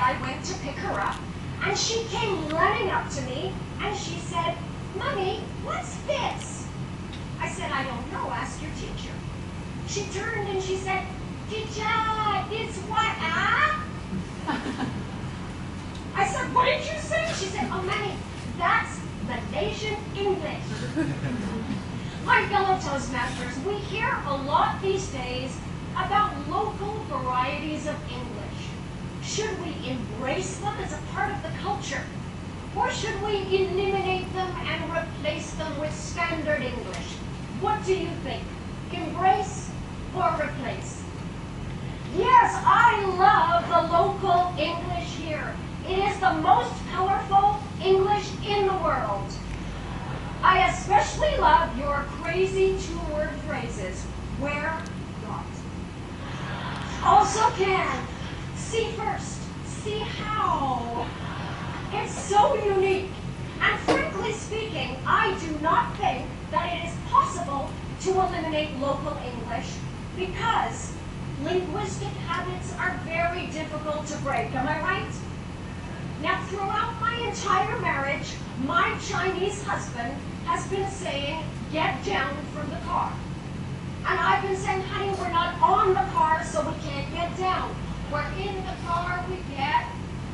I went to pick her up, and she came running up to me, and she said, "Mommy, what's this?" I said, "I don't know, ask your teacher." She turned and she said, "Teacher, it's what, ah?" I said, "What did you say?" She said, "Oh, Mommy, that's Malaysian English." My fellow Toastmasters, we hear a lot these days about local varieties of English. Should we embrace them as a part of the culture? Or should we eliminate them and replace them with standard English? What do you think? Embrace or replace? Yes, I love the local English here. It is the most colorful English in the world. I especially love your crazy two-word phrases. Where, not. Also can. See first. See how. It's so unique. And frankly speaking, I do not think that it is possible to eliminate local English because linguistic habits are very difficult to break. Am I right? Now, throughout my entire marriage, my Chinese husband has been saying, "Get down from the car." And I've been saying, "Honey, we're not on the car, so we can't get down. We're in the car, we get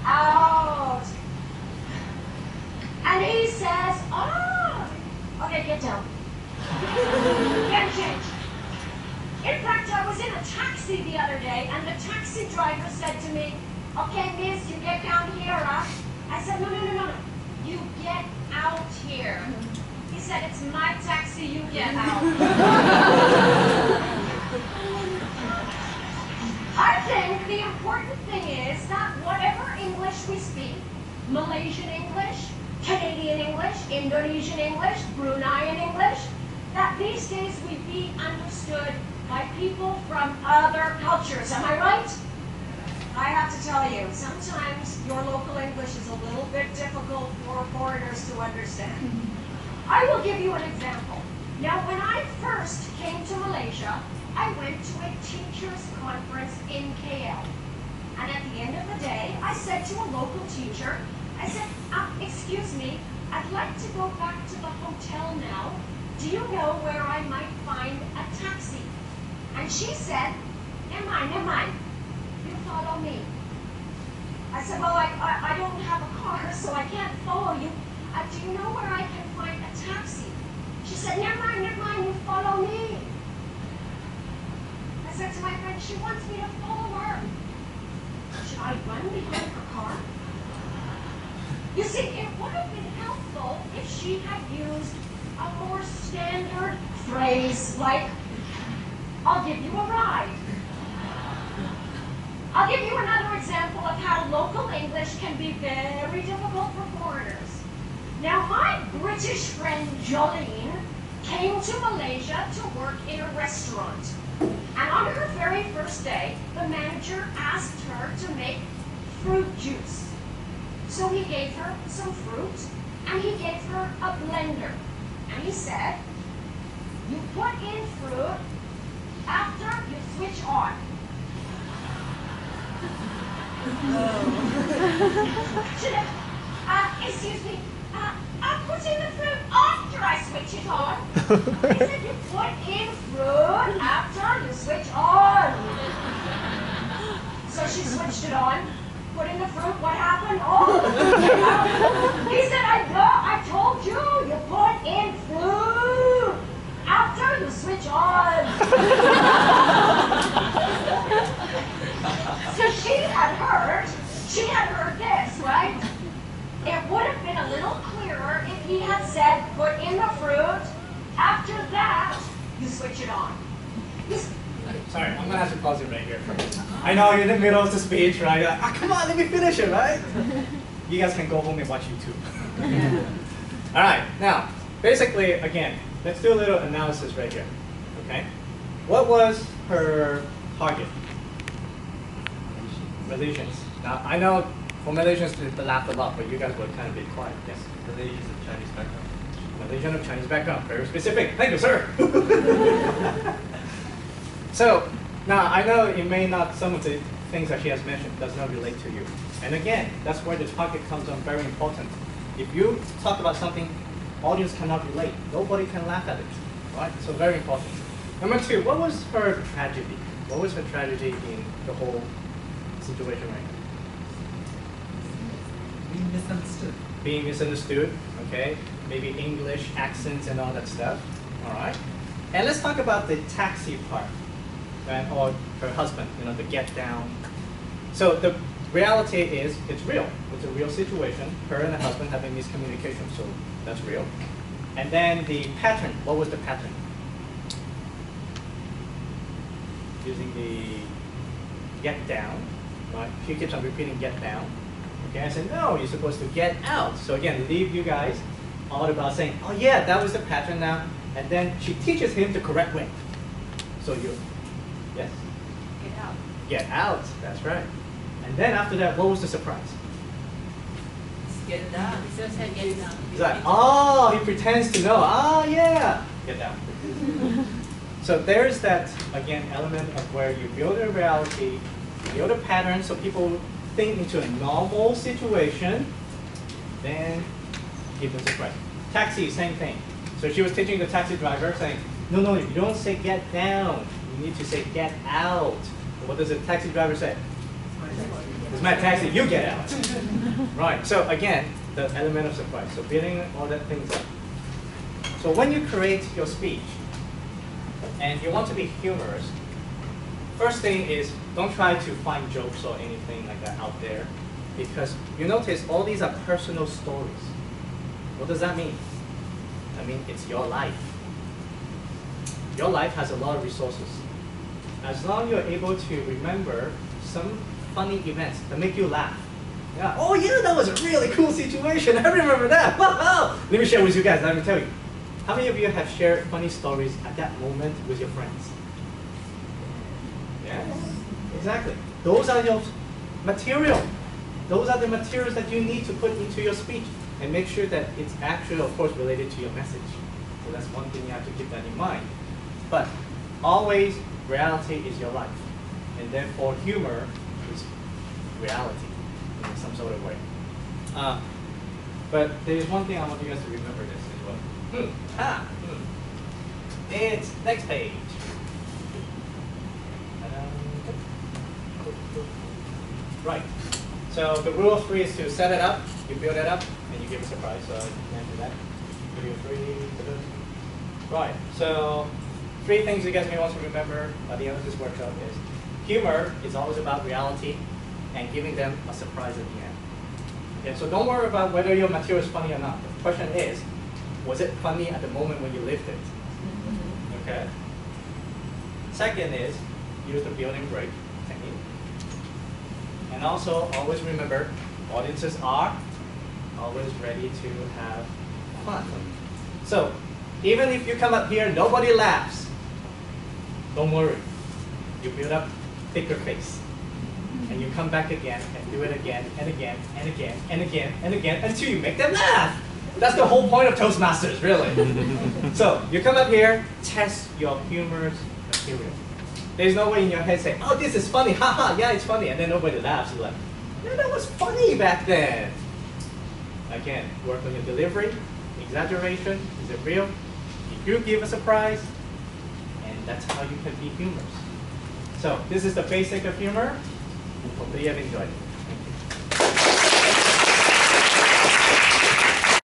out." And he says, "Oh, okay, get down." Get changed. In fact, I was in a taxi the other day, and the taxi driver said to me, "Okay, miss, you get down here, huh?" I said, "No, no, no, no, no. You get out here." He said, "It's my taxi, you get out." I think the important thing is that whatever English we speak, Malaysian English, Canadian English, Indonesian English, Bruneian English, that these days we be understood by people from other cultures. Am I right? I have to tell you, sometimes your local English is a little bit difficult for foreigners to understand. I will give you an example. Now, when I first came to Malaysia, I went to a teachers' conference in KL. And at the end of the day, I said to a local teacher, I said, "Excuse me, I'd like to go back to the hotel now. Do you know where I might find a taxi?" And she said, never mind. You follow me." I said, "Well, I don't have a car, so I can't follow you. Do you know where I can find a taxi?" She said, never mind, you follow me." I said to my friend, "She wants me to follow her. Should I run behind her car?" You see, it would have been helpful if she had used a more standard phrase like, "I'll give you a ride." I'll give you another example of how local English can be very difficult for foreigners. Now, my British friend Jolene came to Malaysia to work in a restaurant. And on her very first day, the manager asked her to make fruit juice. So he gave her some fruit, and he gave her a blender. And he said, "You put in fruit after you switch on." Excuse me, I put in the fruit after I switch it on. He said, "You put in fruit after you switch on." So she switched it on, put in the fruit, what happened? Oh, he said, I told you, you put in fruit after you switch on." So she had heard this, right? It would have been a little clearer if he had said, "Put in the fruit, after that, you switch it on." Sorry, I'm gonna have to pause it right here. I know you're in the middle of the speech, right? You're like, come on, let me finish it, right? You guys can go home and watch YouTube. All right, now, basically, again, let's do a little analysis right here, okay? What was her target? Malaysians. Now, I know for Malaysians they laugh a lot, but you guys were kind of be quiet. Yes? Malaysians of Chinese background. Malaysian of Chinese background, very specific. Thank you, sir. So, now I know it may not, some of the things that she has mentioned does not relate to you. And again, that's where the target comes on very important. If you talk about something audience cannot relate, nobody can laugh at it, right? So very important. Number 2, what was her tragedy? What was her tragedy in the whole situation right now? Being misunderstood. Being misunderstood, okay? Maybe English accents and all that stuff, all right? And let's talk about the taxi part, right? Or her husband, the get down. So the reality is, it's real. It's a real situation. Her and the husband having miscommunication, so that's real. And then the pattern, what was the pattern? Using the get down, right? She keeps on repeating get down. Okay, I said, no, you're supposed to get out. So again, leave you guys all about saying, oh yeah, that was the pattern now. And then she teaches him the correct way. So you, yes? Get out. Get out, that's right. And then after that, what was the surprise? Get down. So said get down. He's like, oh, he pretends to know. Oh yeah, get down. So there's that, again, element of where you build a reality, build a pattern so people think into a normal situation, then give them surprise. Taxi, same thing. So she was teaching the taxi driver saying, no, you don't say get down. You need to say get out. What does the taxi driver say? It's my taxi, you get out. Right, so again, the element of surprise. So building all that things up. So when you create your speech, and you want to be humorous, first thing is don't try to find jokes or anything like that out there, because you notice all these are personal stories. What does that mean? I mean, it's your life. Your life has a lot of resources. As long as you're able to remember some funny events that make you laugh. Yeah. Oh yeah, that was a really cool situation. I remember that. Let me share with you guys. Let me tell you. How many of you have shared funny stories at that moment with your friends? Yes, exactly. Those are your material. Those are the materials that you need to put into your speech, and make sure that it's actually, of course, related to your message. So that's one thing you have to keep that in mind. But always, reality is your life, and therefore humor is reality in some sort of way. But there is one thing I want you guys to remember this as well. It's next page. Right. So the rule of 3 is to set it up, you build it up, and you give a surprise. So you can do that. Rule 3. Right. So 3 things you guys may want to remember by the end of this workshop is humor is always about reality and giving them a surprise at the end. Okay, so don't worry about whether your material is funny or not. The question is, was it funny at the moment when you lived it? Okay. Second is, use the building break technique. And also, always remember, audiences are always ready to have fun. So, even if you come up here, nobody laughs, don't worry. You build up thicker face. And you come back again and do it again and again and again and again and again until you make them laugh. That's the whole point of Toastmasters, really. So you come up here, test your humorous material. There's no way in your head say, oh, this is funny, haha, yeah, it's funny, and then nobody laughs. You're like, yeah, that was funny back then. Again, work on your delivery, exaggeration, is it real? If you give a surprise, and that's how you can be humorous. So this is the basic of humor. Hopefully you have enjoyed it.